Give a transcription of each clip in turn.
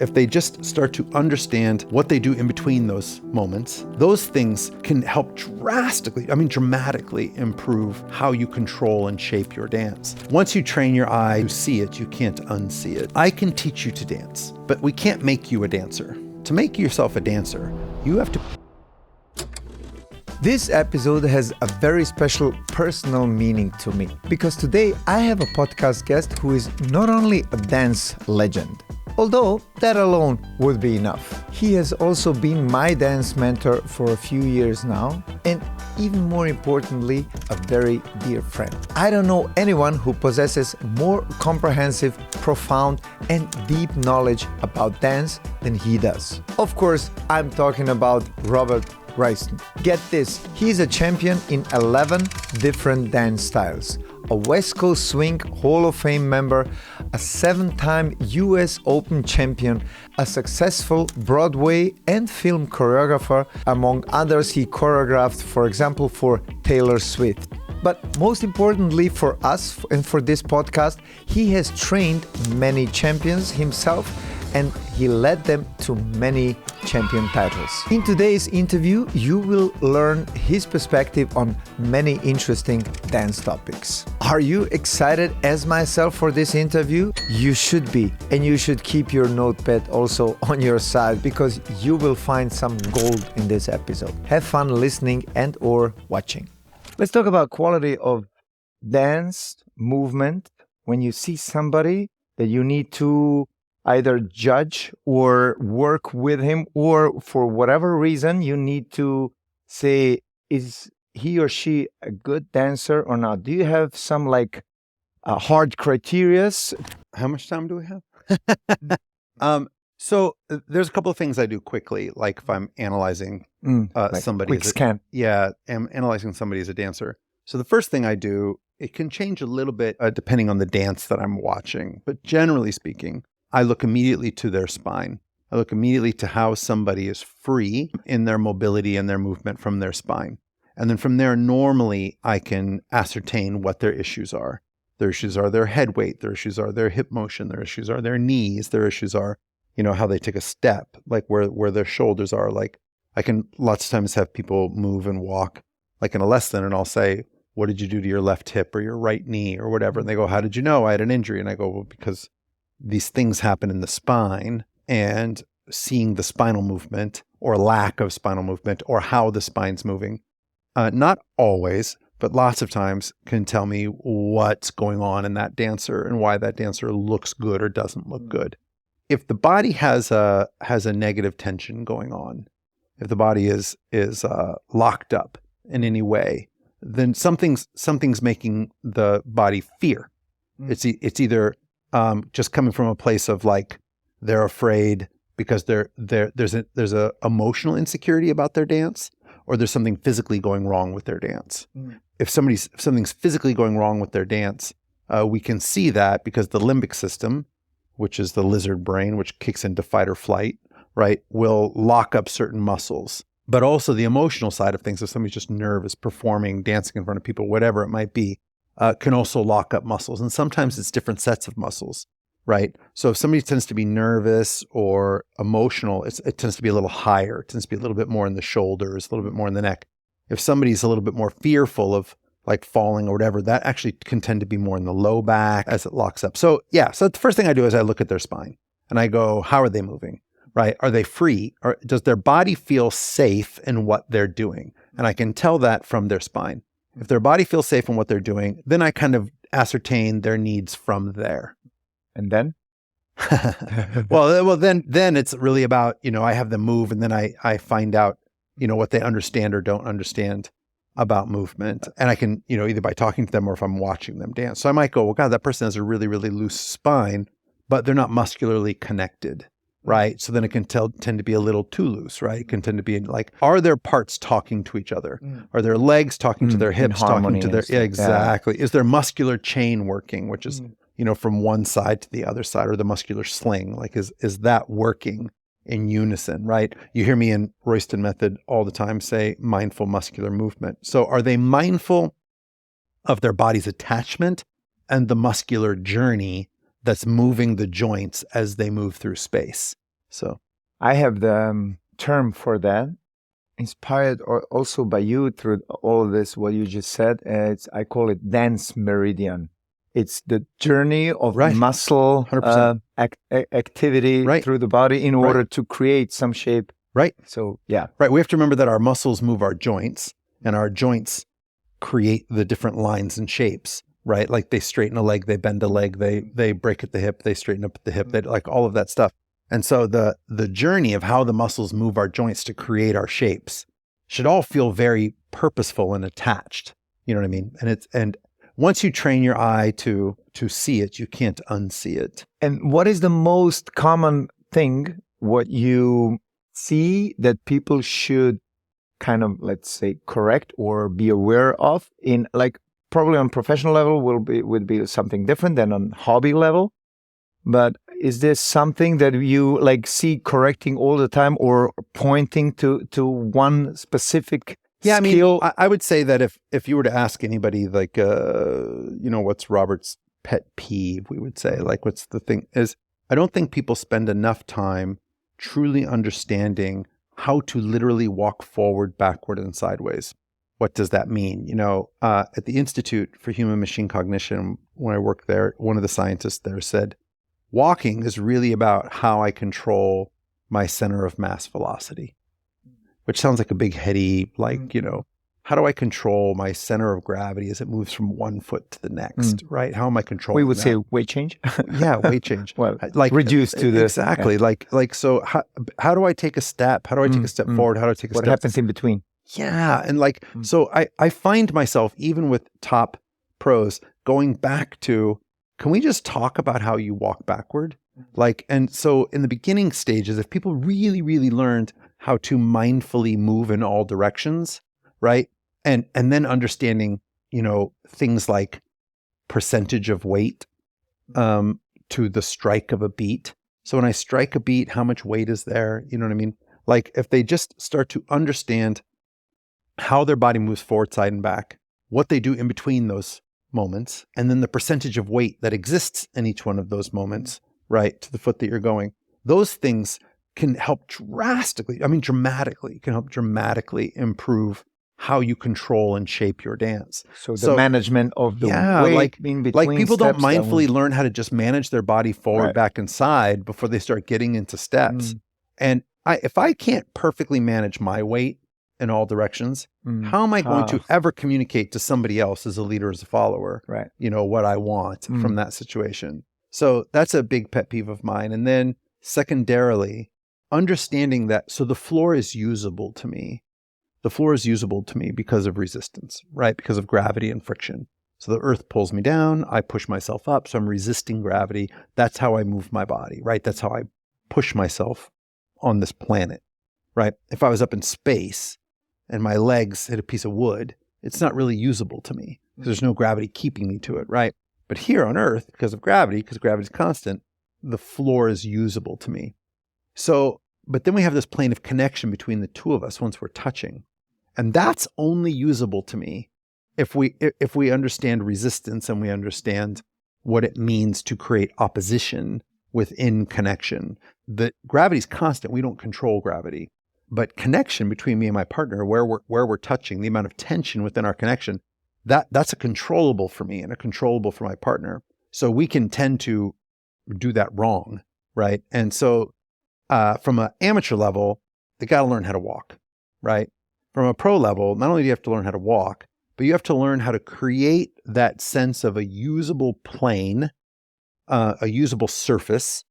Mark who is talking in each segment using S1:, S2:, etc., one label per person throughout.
S1: If they just start to understand what they do in between those moments, those things can help dramatically improve how you control and shape your dance. Once you train your eye to see it, you can't unsee it. I can teach you to dance, but we can't make you a dancer. To make yourself a dancer, you have to...
S2: This episode has a very special personal meaning to me because today I have a podcast guest who is not only a dance legend, although that alone would be enough. He has also been my dance mentor for a few years now, and even more importantly, a very dear friend. I don't know anyone who possesses more comprehensive, profound, and deep knowledge about dance than he does. Of course, I'm talking about Robert Royston. Get this, he's a champion in 11 different dance styles, a West Coast Swing Hall of Fame member, a 7-time US Open champion, a successful Broadway and film choreographer. Among others, he choreographed, for example, for Tailor Swift. But most importantly for us and for this podcast, he has trained many champions himself and he led them to many champion titles. In today's interview, you will learn his perspective on many interesting dance topics. Are you excited as myself for this interview? You should be, and you should keep your notepad also on your side because you will find some gold in this episode. Have fun listening and or watching. Let's talk about quality of dance, movement. When you see somebody that you need to either judge or work with him, or for whatever reason, you need to say, is he or she a good dancer or not? Do you have some hard criterias?
S1: How much time do we have? So there's a couple of things I do quickly, like if I'm analyzing somebody.
S2: Quick scan.
S1: I'm analyzing somebody as a dancer. So the first thing I do, it can change a little bit depending on the dance that I'm watching. But generally speaking, I look immediately to their spine. I look immediately to how somebody is free in their mobility and their movement from their spine. And then from there, normally I can ascertain what their issues are. Their issues are their head weight. Their issues are their hip motion. Their issues are their knees. Their issues are, how they take a step, like where their shoulders are. Like I can lots of times have people move and walk like in a lesson, and I'll say, what did you do to your left hip or your right knee or whatever? And they go, how did you know I had an injury? And I go, well, because these things happen in the spine, and seeing the spinal movement or lack of spinal movement or how the spine's moving, not always, but lots of times can tell me what's going on in that dancer and why that dancer looks good or doesn't look good. If the body has a negative tension going on, if the body is locked up in any way, then something's making the body fear. It's either just coming from a place of like they're afraid because there's a emotional insecurity about their dance, or there's something physically going wrong with their dance. If something's physically going wrong with their dance, we can see that because the limbic system, which is the lizard brain, which kicks into fight or flight, right, will lock up certain muscles. But also the emotional side of things, if somebody's just nervous, performing, dancing in front of people, whatever it might be, can also lock up muscles. And sometimes it's different sets of muscles, right? So if somebody tends to be nervous or emotional, it tends to be a little higher. It tends to be a little bit more in the shoulders, a little bit more in the neck. If somebody's a little bit more fearful of like falling or whatever, that actually can tend to be more in the low back as it locks up. So so the first thing I do is I look at their spine and I go, how are they moving, right? Are they free? Or does their body feel safe in what they're doing? And I can tell that from their spine. If their body feels safe in what they're doing, then I kind of ascertain their needs from there.
S2: And then?
S1: well, then it's really about, I have them move, and then I find out, what they understand or don't understand about movement. And I can, either by talking to them or if I'm watching them dance. So I might go, well, God, that person has a really, really loose spine, but they're not muscularly connected. Right. So then it can tend to be a little too loose, right? It can tend to be like, are their parts talking to each other? Are their legs talking to their hips, talking to their, exactly. Yeah. Is their muscular chain working, which is, from one side to the other side, or the muscular sling, like is that working in unison, right? You hear me in Royston method all the time say mindful muscular movement. So are they mindful of their body's attachment and the muscular journey that's moving the joints as they move through space? So
S2: I have the term for that, inspired also by you through all of this, what you just said. I call it dance meridian. It's the journey of
S1: Right.
S2: muscle
S1: 100%.
S2: activity
S1: Right.
S2: through the body in order to create some shape.
S1: Right.
S2: So, yeah.
S1: Right. We have to remember that our muscles move our joints, and our joints create the different lines and shapes, right? Like they straighten a leg, they bend a leg, they break at the hip, they straighten up at the hip, they like all of that stuff. And so the journey of how the muscles move our joints to create our shapes should all feel very purposeful and attached. You know what I mean? And once you train your eye to see it, you can't unsee it.
S2: And what is the most common thing, what you see that people should kind of, let's say, correct or be aware of in, like, probably on professional level would be something different than on hobby level. But is this something that you like see correcting all the time or pointing to one specific skill?
S1: I mean, I would say that if you were to ask anybody, like, what's Robert's pet peeve, we would say, like, what's the thing is, I don't think people spend enough time truly understanding how to literally walk forward, backward, and sideways. What does that mean? At the Institute for Human Machine Cognition, when I worked there, one of the scientists there said, walking is really about how I control my center of mass velocity, which sounds like a big heady, like, how do I control my center of gravity as it moves from one foot to the next, right? How am I controlling
S2: We would
S1: that?
S2: say weight change.
S1: Yeah, weight change.
S2: Well,
S1: like
S2: reduced to the...
S1: Exactly. Yeah. So how do I take a step? How do I take a step forward? How do I take a step?
S2: What happens in between?
S1: Yeah. And so I find myself, even with top pros, going back to, can we just talk about how you walk backward? And so in the beginning stages, if people really, really learned how to mindfully move in all directions, right? And then understanding, things like percentage of weight to the strike of a beat. So when I strike a beat, how much weight is there? You know what I mean? Like if they just start to understand how their body moves forward, side, and back, what they do in between those moments, and then the percentage of weight that exists in each one of those moments, right, to the foot that you're going, those things can help dramatically improve how you control and shape your dance.
S2: So the management of the weight in between.
S1: Like people don't mindfully learn how to just manage their body forward, back, and side before they start getting into steps. And if I can't perfectly manage my weight in all directions, how am I going to ever communicate to somebody else as a leader, as a follower, what I want from that situation? So that's a big pet peeve of mine. And then secondarily, understanding that, so the floor is usable to me. The floor is usable to me because of resistance, right? Because of gravity and friction. So the earth pulls me down, I push myself up, so I'm resisting gravity. That's how I move my body, right? That's how I push myself on this planet, right? If I was up in space and my legs hit a piece of wood, it's not really usable to me because there's no gravity keeping me to it, right? But here on Earth, because gravity is constant, the floor is usable to me. So, but then we have this plane of connection between the two of us once we're touching. And that's only usable to me if we understand resistance and we understand what it means to create opposition within connection. The gravity's constant. We don't control gravity. But connection between me and my partner, where we're touching, the amount of tension within our connection, that's a controllable for me and a controllable for my partner. So we can tend to do that wrong, right? And so from an amateur level, they got to learn how to walk, right? From a pro level, not only do you have to learn how to walk, but you have to learn how to create that sense of a usable plane, a usable surface.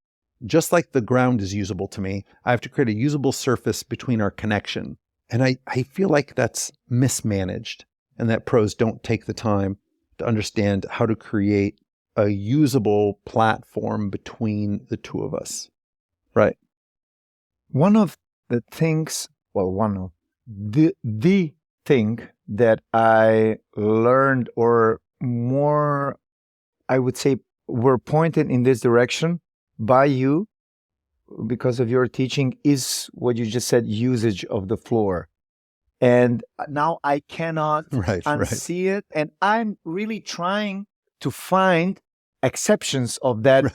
S1: Just like the ground is usable to me, I have to create a usable surface between our connection. And I feel like that's mismanaged and that pros don't take the time to understand how to create a usable platform between the two of us, right?
S2: One of the things, the thing that I learned, or more, I would say, were pointed in this direction by you because of your teaching, is what you just said, usage of the floor. And now I cannot unsee it. And I'm really trying to find exceptions of that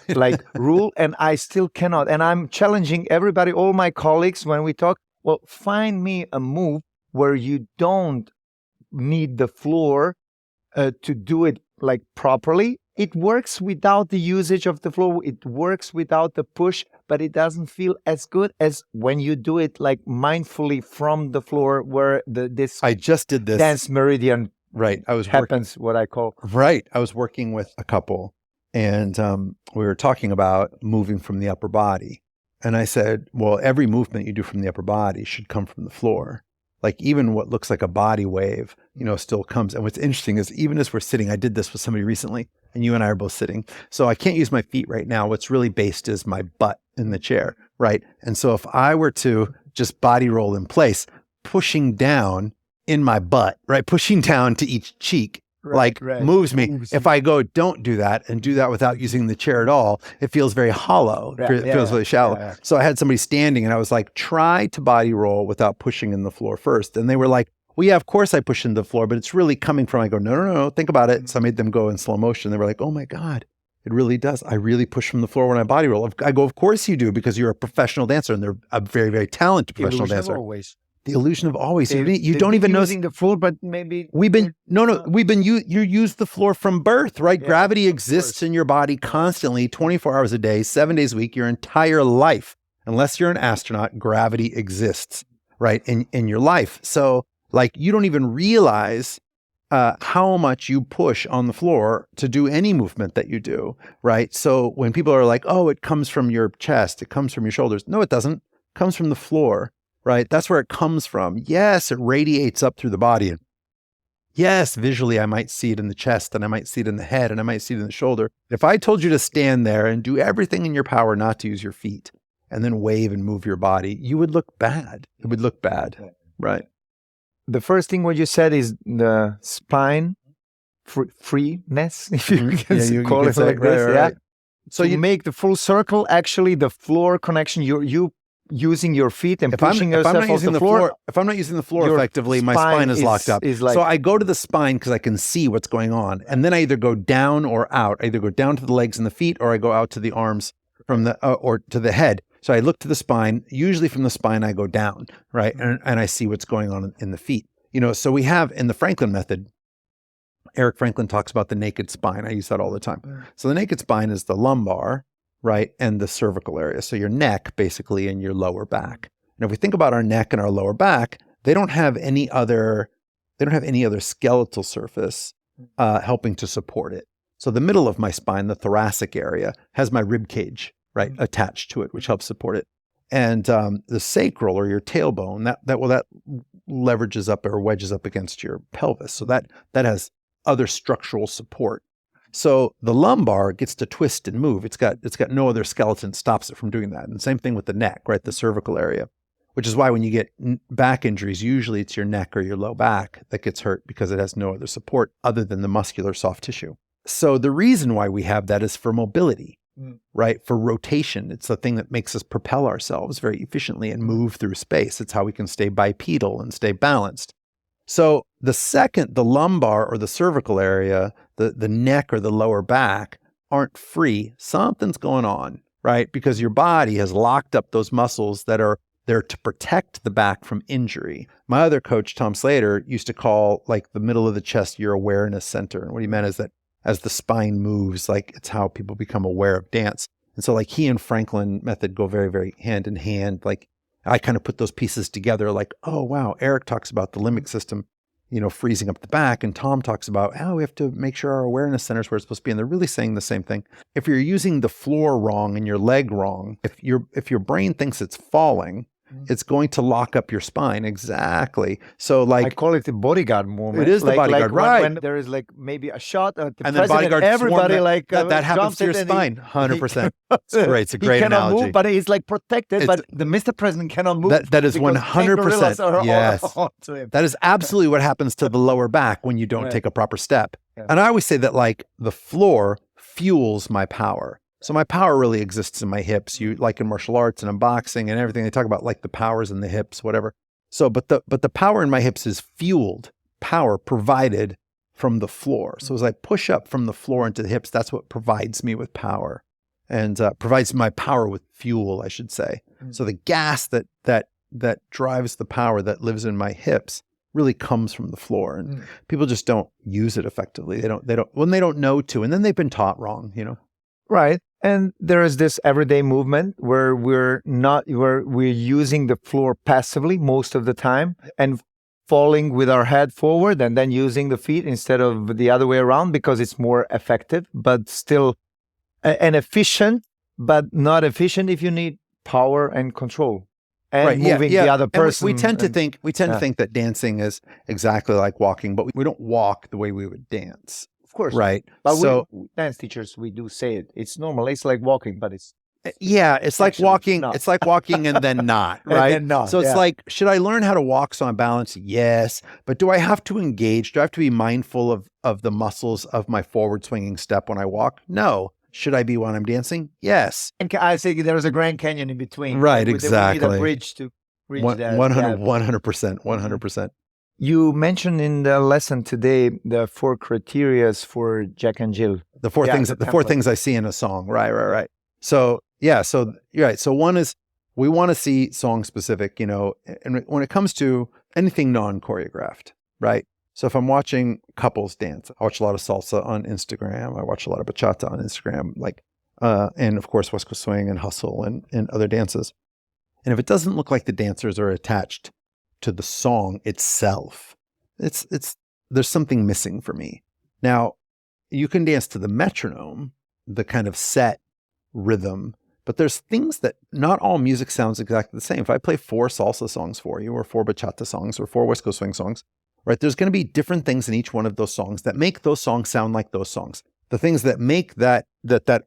S2: rule, and I still cannot. And I'm challenging everybody, all my colleagues, when we talk, well, find me a move where you don't need the floor to do it properly. It works without the usage of the floor. It works without the push, but it doesn't feel as good as when you do it mindfully from the floor, where
S1: I just did this
S2: dance meridian happens. What I call
S1: I was working with a couple, and we were talking about moving from the upper body, and I said, well, every movement you do from the upper body should come from the floor. Even what looks like a body wave, still comes. And what's interesting is, even as we're sitting, I did this with somebody recently, and you and I are both sitting. So I can't use my feet right now. What's really based is my butt in the chair, right? And so if I were to just body roll in place, pushing down in my butt, right? Pushing down to each cheek, moves me. If I go, don't do that, and do that without using the chair at all, it feels very hollow. It feels really shallow. Yeah. So I had somebody standing, and I was like, try to body roll without pushing in the floor first. And they were like, well, yeah, of course I push into the floor, but it's really coming from, I go, no, think about it. So I made them go in slow motion. They were like, oh my God, it really does. I really push from the floor when I body roll. I go, of course you do, because you're a professional dancer, and they're a very, very talented professional dancer. The illusion of always. You don't even know
S2: using the floor, but maybe
S1: you use the floor from birth, right? Yeah, gravity exists in your body constantly, 24 hours a day, 7 days a week, your entire life. Unless you're an astronaut, gravity exists, right, in your life. So you don't even realize how much you push on the floor to do any movement that you do, right? So when people are like, oh, it comes from your chest, it comes from your shoulders. No, it doesn't. It comes from the floor. Right? That's where it comes from. Yes, it radiates up through the body. And yes, visually, I might see it in the chest, and I might see it in the head, and I might see it in the shoulder. If I told you to stand there and do everything in your power not to use your feet, and then wave and move your body, you would look bad. It would look bad. Right.
S2: The first thing what you said is the spine freeness, if you can call it like this. Right. So you make the full circle, actually, the floor connection, you using your feet and pushing yourself off the floor.
S1: If I'm not using the floor effectively, my spine is locked up. So I go to the spine because I can see what's going on. And then I either go down or out. I either go down to the legs and the feet, or I go out to the arms from the or to the head. So I look to the spine. Usually from the spine, I go down, right? And I see what's going on in the feet. So we have, in the Franklin method, Eric Franklin talks about the naked spine. I use that all the time. So the naked spine is the lumbar, right, and the cervical area. So your neck, basically, and your lower back. And if we think about our neck and our lower back, they don't have any other skeletal surface helping to support it. So the middle of my spine, the thoracic area, has my rib cage, right, attached to it, which helps support it. And the sacral, or your tailbone, that leverages up or wedges up against your pelvis. So that has other structural support. So the lumbar gets to twist and move. It's got no other skeleton stops it from doing that. And same thing with the neck, right? The cervical area, which is why when you get back injuries, usually it's your neck or your low back that gets hurt, because it has no other support other than the muscular soft tissue. So the reason why we have that is for mobility, right? For rotation. It's the thing that makes us propel ourselves very efficiently and move through space. It's how we can stay bipedal and stay balanced. So the lumbar or the cervical area, the neck or the lower back aren't free. Something's going on, right? Because your body has locked up those muscles that are there to protect the back from injury. My other coach, Tom Slater, used to call the middle of the chest your awareness center. And what he meant is that as the spine moves, it's how people become aware of dance. And so he and Franklin method go very, very hand in hand. I kind of put those pieces together, oh, wow, Eric talks about the limbic system, freezing up the back. And Tom talks about how we have to make sure our awareness center is where it's supposed to be. And they're really saying the same thing. If you're using the floor wrong and your leg wrong, if your brain thinks it's falling, it's going to lock up your spine. Exactly. So I
S2: call it the bodyguard movement.
S1: It is the bodyguard, right?
S2: When there is maybe a shot at the
S1: and
S2: president,
S1: then
S2: everybody
S1: that happens to your spine. 100%. It's great. It's a great analogy.
S2: He cannot move, but he's protected. But the Mr. President cannot move.
S1: That is 100%. Yes. That is absolutely what happens to the lower back when you don't take a proper step. Yeah. And I always say that the floor fuels my power. So my power really exists in my hips. You in martial arts and in boxing and everything, they talk about the powers in the hips, whatever. So, but the power in my hips is fueled, power provided from the floor. So as I push up from the floor into the hips, that's what provides me with power and provides my power with fuel, I should say. So the gas that drives the power that lives in my hips really comes from the floor. And people just don't use it effectively. They don't know to, and then they've been taught wrong,
S2: Right. And there is this everyday movement where we're using the floor passively most of the time and falling with our head forward and then using the feet instead of the other way around because it's more effective, but still and efficient, but not efficient if you need power and control and moving the other person.
S1: And we tend to think that dancing is exactly like walking, but we don't walk the way we would dance.
S2: Of course.
S1: Right.
S2: But so, we dance teachers, we do say it. It's normal. It's like walking, but it's...
S1: Yeah, it's like walking. Not. It's like walking and then not, right?
S2: And not,
S1: so it's like, should I learn how to walk so I'm balanced? Yes. But do I have to engage? Do I have to be mindful of the muscles of my forward swinging step when I walk? No. Should I be when I'm dancing? Yes.
S2: And I think there's a Grand Canyon in between.
S1: Right, exactly.
S2: We need a bridge to reach that.
S1: 100%.
S2: You mentioned in the lesson today the 4 criteria for Jack and Jill.
S1: The four things I see in a song. Right. So so you're right. So one is we want to see song specific, and when it comes to anything non-choreographed, right? So if I'm watching couples dance, I watch a lot of salsa on Instagram. I watch a lot of bachata on Instagram, and of course West Coast Swing and hustle and other dances. And if it doesn't look like the dancers are attached to the song itself, there's something missing for me. Now, you can dance to the metronome, the kind of set rhythm, but there's things that not all music sounds exactly the same. If I play 4 salsa songs for you, or 4 bachata songs, or 4 West Coast Swing songs, right, there's going to be different things in each one of those songs that make those songs sound like those songs. The things that make that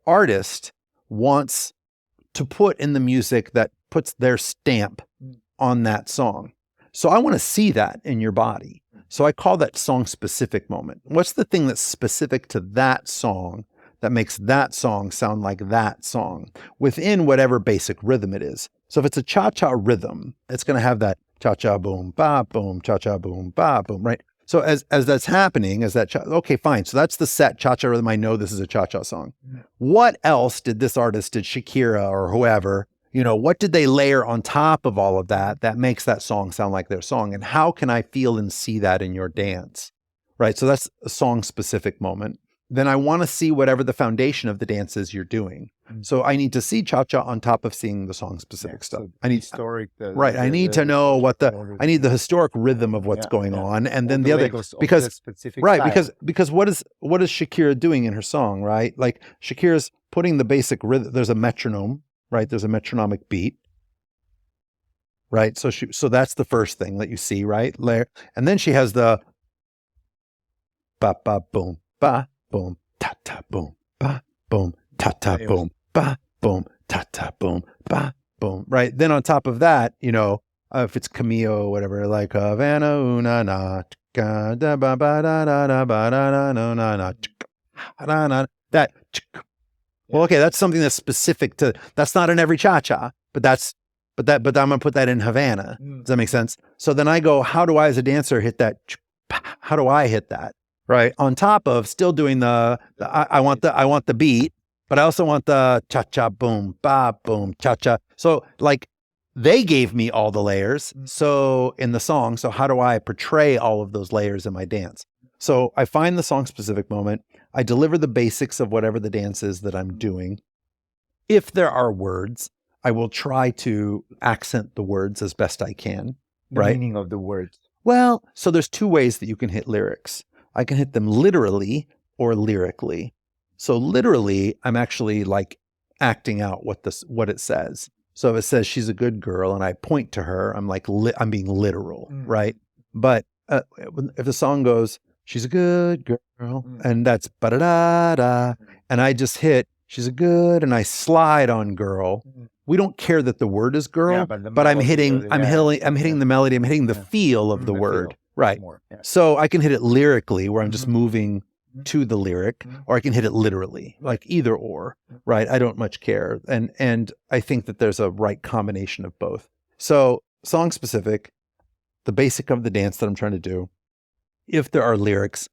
S1: artist wants to put in the music that puts their stamp on that song. So I want to see that in your body. So I call that song-specific moment. What's the thing that's specific to that song that makes that song sound like that song within whatever basic rhythm it is? So if it's a cha-cha rhythm, it's going to have that cha-cha boom, ba boom, cha-cha boom, ba boom, right? So as that's happening, okay, fine. So that's the set cha-cha rhythm. I know this is a cha-cha song. What else did Shakira or whoever, what did they layer on top of all of that makes that song sound like their song? And how can I feel and see that in your dance, right? So that's a song-specific moment. Then I want to see whatever the foundation of the dance is you're doing. So I need to see cha-cha on top of seeing the song-specific stuff.
S2: So
S1: I need
S2: historic.
S1: I need to know I need the historic rhythm of what's going on, and then the other because what is Shakira doing in her song, right? Like Shakira's putting the basic rhythm. There's a metronome, right? There's a metronomic beat, right? So that's the first thing that you see, right? And then she has the ba ba boom ba boom ta ta boom ba boom ta ta boom ba boom ta ta boom ba boom, right? Then on top of that, if it's Camille or whatever, like Havana una na da ba ba da da da ba da da no na na that. Well, okay, that's something that's specific to. That's not in every cha-cha, but I'm gonna put that in Havana. Does that make sense? So then I go, how do I as a dancer hit that? How do I hit that? Right, on top of still doing I want the beat, but I also want the cha cha boom ba boom cha cha. So like they gave me all the layers. So in the song, so how do I portray all of those layers in my dance? So I find the song specific moment. I deliver the basics of whatever the dance is that I'm doing. If there are words, I will try to accent the words as best I can.
S2: The meaning of the words.
S1: Well, so there's 2 ways that you can hit lyrics. I can hit them literally or lyrically. So literally, I'm actually like acting out what it says. So if it says she's a good girl and I point to her, I'm like, I'm being literal, right? But if the song goes, she's a good girl, and that's ba-da-da-da, and I just hit, she's a good, and I slide on girl. We don't care that the word is girl, but I'm hitting the melody, I'm hitting the feel of the word. Right. So I can hit it lyrically where I'm just moving to the lyric, or I can hit it literally, like either or, right? I don't much care. And I think that there's a right combination of both. So song specific, the basic of the dance that I'm trying to do. If there are lyrics,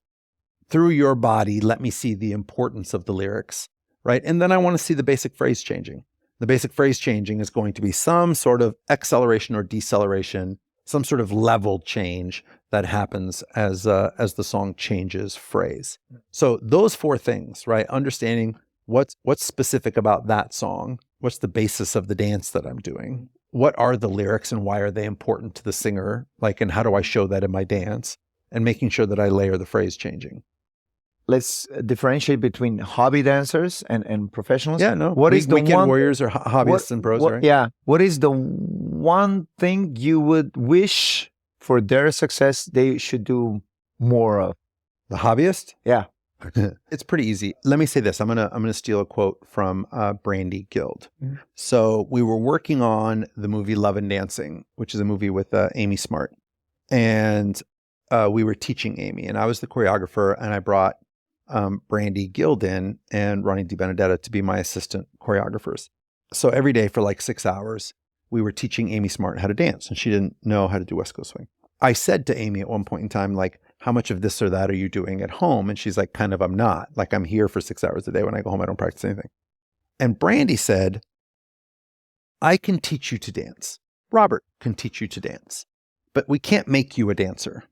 S1: through your body, let me see the importance of the lyrics, right? And then I want to see the basic phrase changing. The basic phrase changing is going to be some sort of acceleration or deceleration, some sort of level change that happens as the song changes phrase. So those four things, right? Understanding what's specific about that song, what's the basis of the dance that I'm doing, what are the lyrics and why are they important to the singer, like, and how do I show that in my dance, and making sure that I layer the phrase changing.
S2: Let's differentiate between hobby dancers and professionals.
S1: Yeah, no.
S2: What is the
S1: weekend
S2: one
S1: warriors or hobbyists and pros, right?
S2: Yeah. What is the one thing you would wish for their success they should do more of?
S1: The hobbyist?
S2: Yeah.
S1: It's pretty easy. Let me say this. I'm gonna steal a quote from Brandy Guild.
S2: Mm-hmm.
S1: So we were working on the movie Love and Dancing, which is a movie with Amy Smart, and we were teaching Amy, and I was the choreographer, and I brought Brandy Guild in and Ronnie DiBenedetta to be my assistant choreographers. So every day for like 6 hours, we were teaching Amy Smart how to dance, and she didn't know how to do West Coast Swing. I said to Amy at one point in time, like, how much of this or that are you doing at home? And she's like, kind of, I'm not. Like, I'm here for 6 hours a day. When I go home, I don't practice anything. And Brandy said, I can teach you to dance. Robert can teach you to dance, but we can't make you a dancer.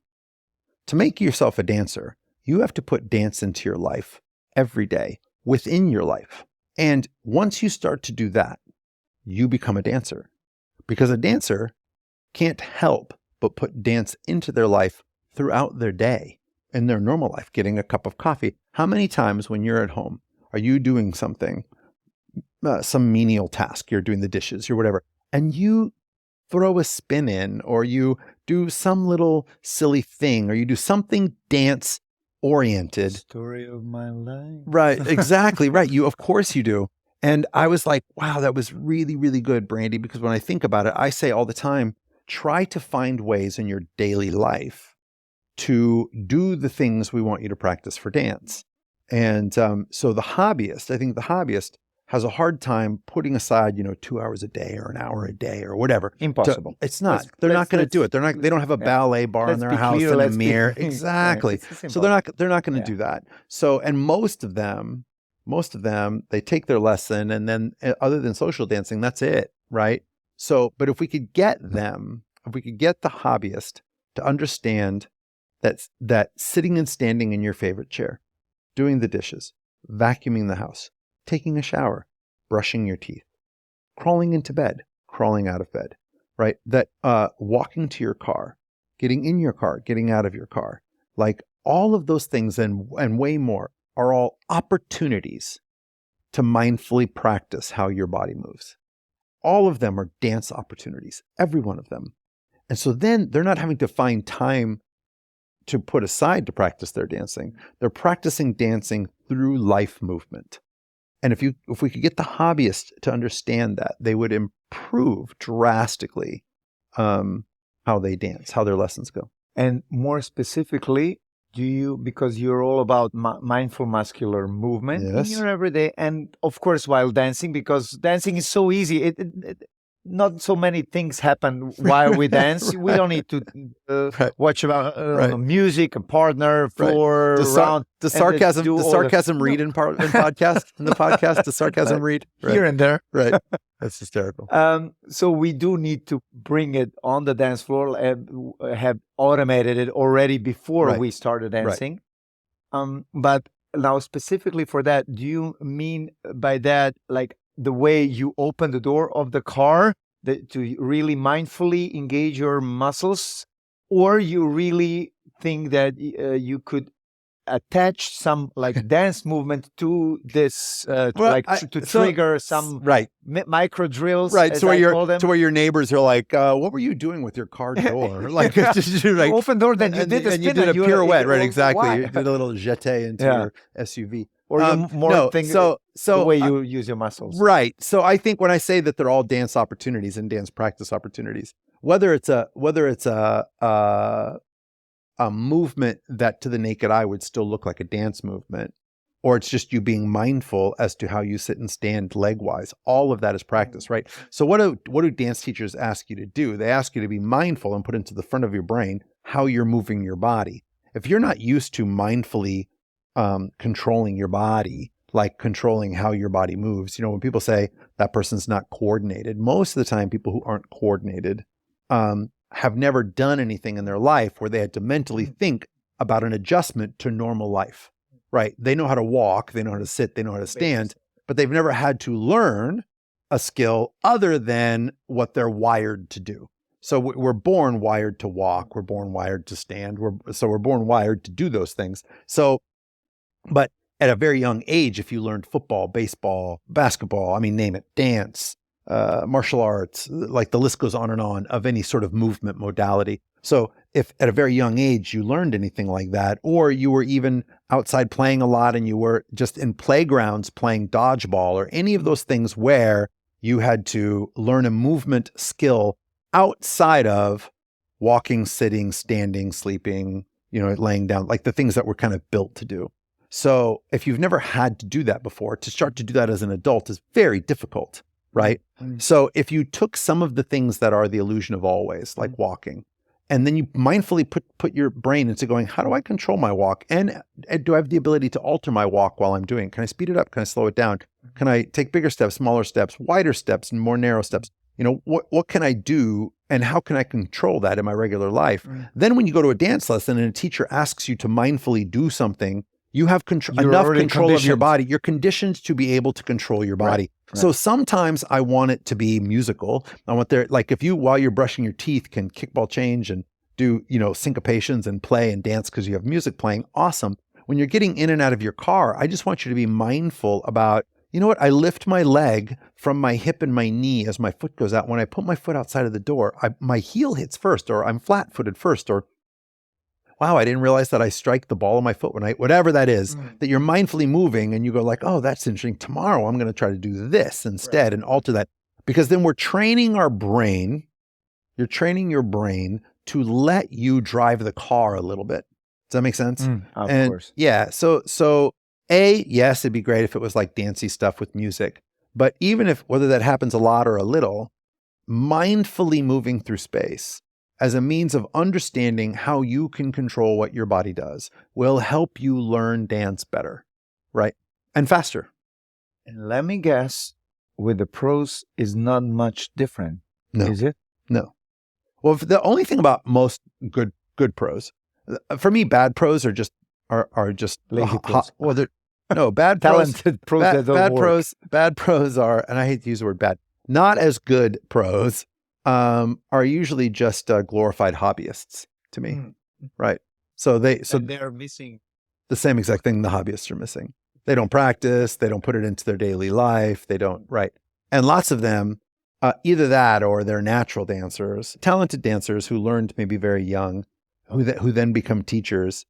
S1: To make yourself a dancer, you have to put dance into your life every day, within your life. And once you start to do that, you become a dancer. Because a dancer can't help but put dance into their life throughout their day, in their normal life, getting a cup of coffee. How many times when you're at home are you doing something, some menial task, you're doing the dishes or whatever, and you throw a spin in, or you do some little silly thing, or you do something dance oriented.
S2: Story of my life.
S1: Right, exactly, right. Of course you do. And I was like, wow, that was really, really good, Brandy, because when I think about it, I say all the time, try to find ways in your daily life to do the things we want you to practice for dance. And so the hobbyist, I think the hobbyist has a hard time putting aside, 2 hours a day or an hour a day or whatever.
S2: Impossible.
S1: It's not. They're not going to do it. They don't have a ballet bar in their house and a mirror. Exactly. So they're not going to do that. So, and most of them, they take their lesson, and then other than social dancing, that's it, right? So, but if we could get the hobbyist to understand that sitting and standing in your favorite chair, doing the dishes, vacuuming the house, taking a shower, brushing your teeth, crawling into bed, crawling out of bed, right? That walking to your car, getting in your car, getting out of your car, like all of those things and way more are all opportunities to mindfully practice how your body moves. All of them are dance opportunities, every one of them. And so then they're not having to find time to put aside to practice their dancing. They're practicing dancing through life movement. And if we could get the hobbyist to understand that, they would improve drastically how they dance, how their lessons go.
S2: And more specifically, because you're all about mindful muscular movement in your everyday, and of course while dancing, because dancing is so easy. Not so many things happen while we dance. We don't need to watch about music, a partner, floor, around.
S1: The sarcasm read in the podcast, the sarcasm read
S2: here and there.
S1: Right. That's hysterical.
S2: So we do need to bring it on the dance floor and have automated it already before we started dancing. But now specifically for that, do you mean by that, like, the way you open the door of the car to really mindfully engage your muscles, or you really think that you could attach some like dance movement to this trigger some micro drills,
S1: right? So where your neighbors are like, what were you doing with your car door? Like,
S2: open door, then you did
S1: you did a pirouette, right? Exactly. You did a little jeté into your SUV.
S2: Or the way you use your muscles.
S1: Right. So I think when I say that they're all dance opportunities and dance practice opportunities, whether it's a movement that to the naked eye would still look like a dance movement, or it's just you being mindful as to how you sit and stand leg-wise, all of that is practice, right? So what do dance teachers ask you to do? They ask you to be mindful and put into the front of your brain how you're moving your body. If you're not used to mindfully controlling your body, like controlling how your body moves. When people say that person's not coordinated, most of the time people who aren't coordinated have never done anything in their life where they had to mentally think about an adjustment to normal life, right? They know how to walk, they know how to sit, they know how to stand, but they've never had to learn a skill other than what they're wired to do. So we're born wired to walk, we're born wired to stand, we're born wired to do those things. But at a very young age, if you learned football, baseball, basketball, name it, dance, martial arts, like the list goes on and on of any sort of movement modality. So if at a very young age you learned anything like that, or you were even outside playing a lot and you were just in playgrounds playing dodgeball or any of those things where you had to learn a movement skill outside of walking, sitting, standing, sleeping, laying down, like the things that we're kind of built to do. So if you've never had to do that before, to start to do that as an adult is very difficult, right? So if you took some of the things that are the illusion of always, like walking, and then you mindfully put your brain into going, how do I control my walk? And do I have the ability to alter my walk while I'm doing it? Can I speed it up? Can I slow it down? Can I take bigger steps, smaller steps, wider steps, and more narrow steps? What can I do and how can I control that in my regular life? Then when you go to a dance lesson and a teacher asks you to mindfully do something, you have enough control of your body. You're conditioned to be able to control your body. Right. So sometimes I want it to be musical. I want like if you, while you're brushing your teeth, can kickball change and do, syncopations and play and dance because you have music playing, awesome. When you're getting in and out of your car, I just want you to be mindful about, I lift my leg from my hip and my knee as my foot goes out. When I put my foot outside of the door, my heel hits first, or I'm flat-footed first, or wow, I didn't realize that I strike the ball of my foot whatever that is, that you're mindfully moving and you go like, oh, that's interesting. Tomorrow I'm going to try to do this instead and alter that. Because then we're training our brain, you're training your brain to let you drive the car a little bit. Does that make sense?
S2: Of course.
S1: Yeah. So yes, it'd be great if it was like dancey stuff with music. But even if, whether that happens a lot or a little, mindfully moving through space as a means of understanding how you can control what your body does will help you learn dance better, right? And faster.
S2: And let me guess, with the pros is not much different,
S1: No.
S2: is it?
S1: No. Well, the only thing about most good pros, for me, bad pros are just
S2: Lazy pros.
S1: Bad pros.
S2: Talented pros that don't work.
S1: Bad pros are, and I hate to use the word bad, not as good pros are usually just glorified hobbyists to me, right? So
S2: they're missing
S1: the same exact thing the hobbyists are missing. They don't practice, they don't put it into their daily life, they don't, right? And lots of them, either that or they're natural dancers, talented dancers who learned maybe very young, who then become teachers.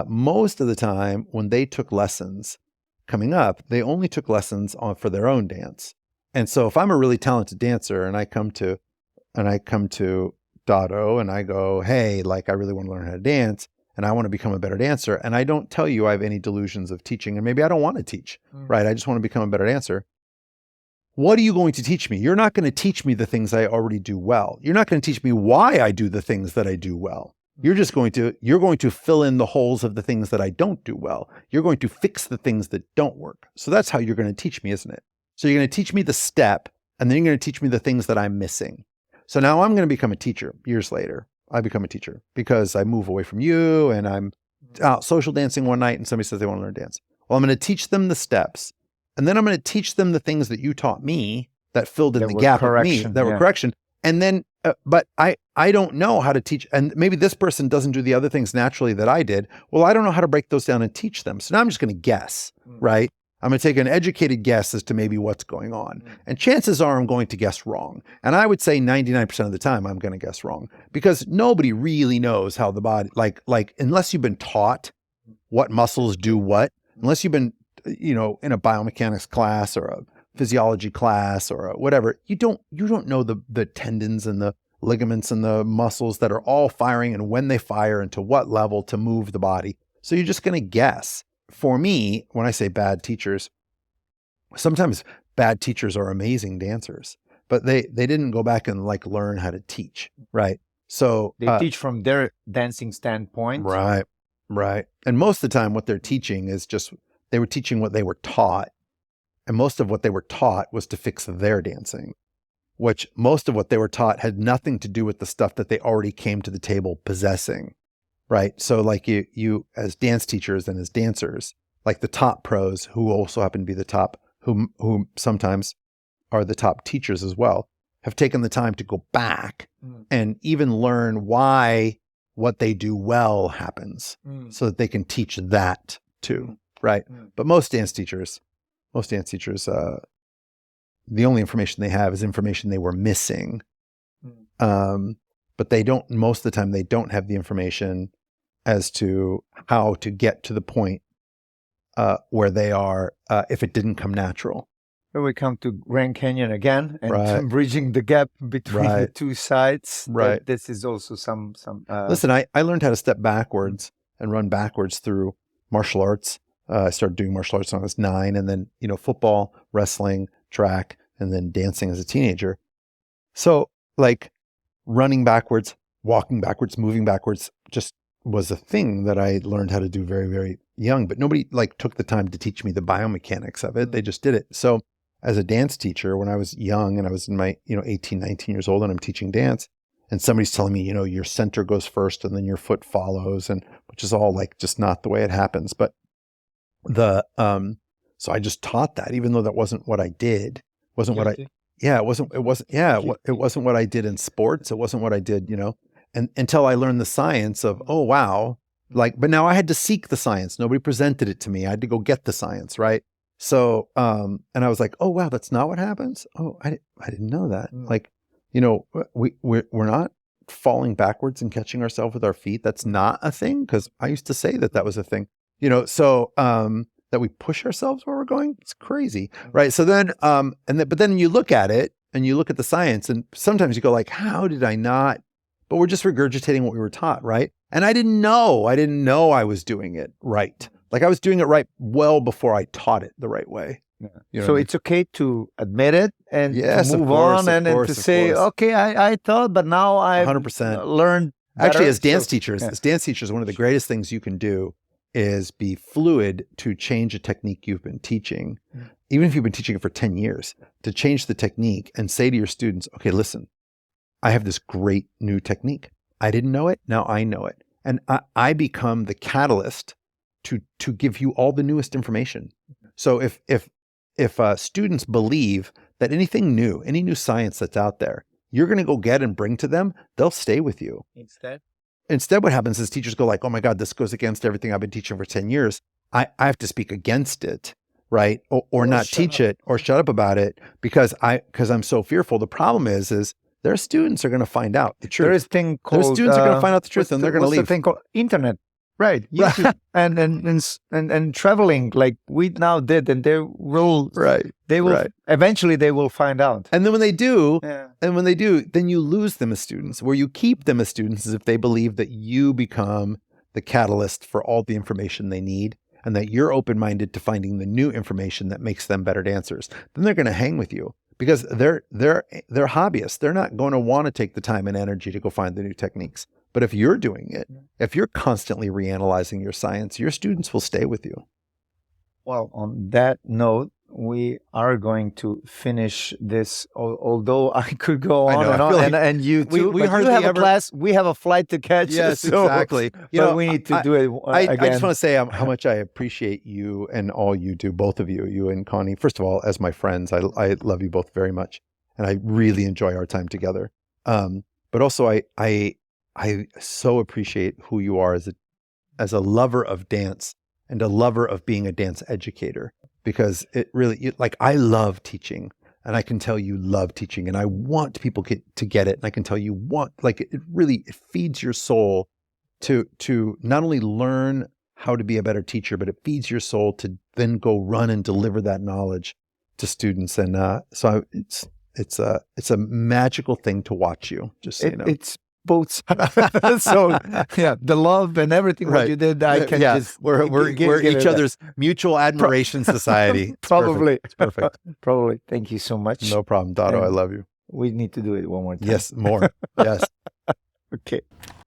S1: Most of the time when they took lessons coming up, they only took lessons for their own dance. And so if I'm a really talented dancer and I come to Dado and I go, hey, like I really want to learn how to dance and I want to become a better dancer. And I don't tell you I have any delusions of teaching and maybe I don't want to teach, right? I just want to become a better dancer. What are you going to teach me? You're not going to teach me the things I already do well. You're not going to teach me why I do the things that I do well. You're going to fill in the holes of the things that I don't do well. You're going to fix the things that don't work. So that's how you're going to teach me, isn't it? So you're going to teach me the step, and then you're going to teach me the things that I'm missing. So now I'm going to become a teacher years later. I become a teacher because I move away from you and I'm out social dancing one night and somebody says they want to learn to dance. Well, I'm going to teach them the steps, and then I'm going to teach them the things that you taught me that filled in the gap of me, that were correction. And then, but I don't know how to teach, and maybe this person doesn't do the other things naturally that I did. Well, I don't know how to break those down and teach them. So now I'm just going to guess, right? I'm going to take an educated guess as to maybe what's going on. And chances are I'm going to guess wrong. And I would say 99% of the time I'm going to guess wrong because nobody really knows how the body, like unless you've been taught what muscles do what, unless you've been, in a biomechanics class or a physiology class or whatever, you don't know the tendons and the ligaments and the muscles that are all firing and when they fire and to what level to move the body. So you're just going to guess. For me, when I say bad teachers, sometimes bad teachers are amazing dancers, but they didn't go back and learn how to teach, right? So
S2: they teach from their dancing standpoint,
S1: right? Right. And most of the time what they're teaching is just, they were teaching what they were taught. And most of what they were taught was to fix their dancing, which most of what they were taught had nothing to do with the stuff that they already came to the table possessing. Right. So like you as dance teachers and as dancers, like the top pros who also happen to be the top, who sometimes are the top teachers as well, have taken the time to go back and even learn why what they do well happens so that they can teach that too. Right. But most dance teachers, the only information they have is information they were missing. But they don't, most of the time, they don't have the information as to how to get to the point where they are if it didn't come natural.
S2: Here we come to Grand Canyon again and bridging the gap between the two sides.
S1: Right.
S2: This is also some.
S1: Listen, I learned how to step backwards and run backwards through martial arts. I started doing martial arts when I was 9, and then, football, wrestling, track, and then dancing as a teenager. So like running backwards, walking backwards, moving backwards just was a thing that I learned how to do very, very young, but nobody like took the time to teach me the biomechanics of it. They just did it. So as a dance teacher, when I was young and I was in my, 18, 19 years old and I'm teaching dance and somebody's telling me, your center goes first and then your foot follows, and which is all like just not the way it happens. But so I just taught that, even though that wasn't what I did, it wasn't what I did in sports. It wasn't what I did, and until I learned the science of, oh, wow. But now I had to seek the science. Nobody presented it to me. I had to go get the science. Right. So, and I was like, oh, wow, that's not what happens. Oh, I didn't know that. We're not falling backwards and catching ourselves with our feet. That's not a thing. 'Cause I used to say that was a thing. That we push ourselves where we're going. It's crazy. Right. So then, but then you look at it and you look at the science and sometimes you go like, how did I not, but we're just regurgitating what we were taught. Right. And I didn't know I was doing it right. Like I was doing it right well before I taught it the right way.
S2: Yeah. So it's okay to admit it and to move on and to say, okay, I thought, but now I've 100% learned better.
S1: Actually, as dance teachers, one of the greatest things you can do is be fluid to change a technique you've been teaching, even if you've been teaching it for 10 years, to change the technique and say to your students, okay, listen, I have this great new technique. I didn't know it. Now I know it. And I become the catalyst to give you all the newest information. So if students believe that anything new, any new science that's out there, you're going to go get and bring to them, they'll stay with you. Instead, what happens is teachers go like, oh my God, this goes against everything I've been teaching for 10 years. I have to speak against it, right? Or not teach it or shut up about it because I'm so fearful. The problem is their students are going to find out the truth.
S2: There is a thing called...
S1: Their students are going to find out the truth and they're going to leave.
S2: There's a thing called internet. Right. YouTube and traveling like we now did, and they will eventually they will find out.
S1: And then when they do, then you lose them as students. Where you keep them as students is if they believe that you become the catalyst for all the information they need and that you're open-minded to finding the new information that makes them better dancers. Then they're going to hang with you because they're hobbyists. They're not going to want to take the time and energy to go find the new techniques. But if you're doing it, if you're constantly reanalyzing your science, your students will stay with you.
S2: Well, on that note, we are going to finish this, although I could go on and on, and you too. We hardly have a class. We have a flight to catch.
S1: Yes, exactly.
S2: But we need to do it again.
S1: I just want to say how much I appreciate you and all you do, both of you, you and Connie. First of all, as my friends, I love you both very much, and I really enjoy our time together. But also, I so appreciate who you are as a lover of dance and a lover of being a dance educator, because it really, I love teaching and I can tell you love teaching and I want people to get it. And I can tell you it feeds your soul to not only learn how to be a better teacher, but it feeds your soul to then go run and deliver that knowledge to students. And so it's a magical thing to watch you, just so you know.
S2: It's both sides. So the love and everything what you did, I can just
S1: we're each other's mutual admiration society.
S2: Probably.
S1: It's perfect.
S2: Probably. Thank you so much.
S1: No problem, Dado. I love you.
S2: We need to do it one more time.
S1: Yes, more. Yes.
S2: Okay.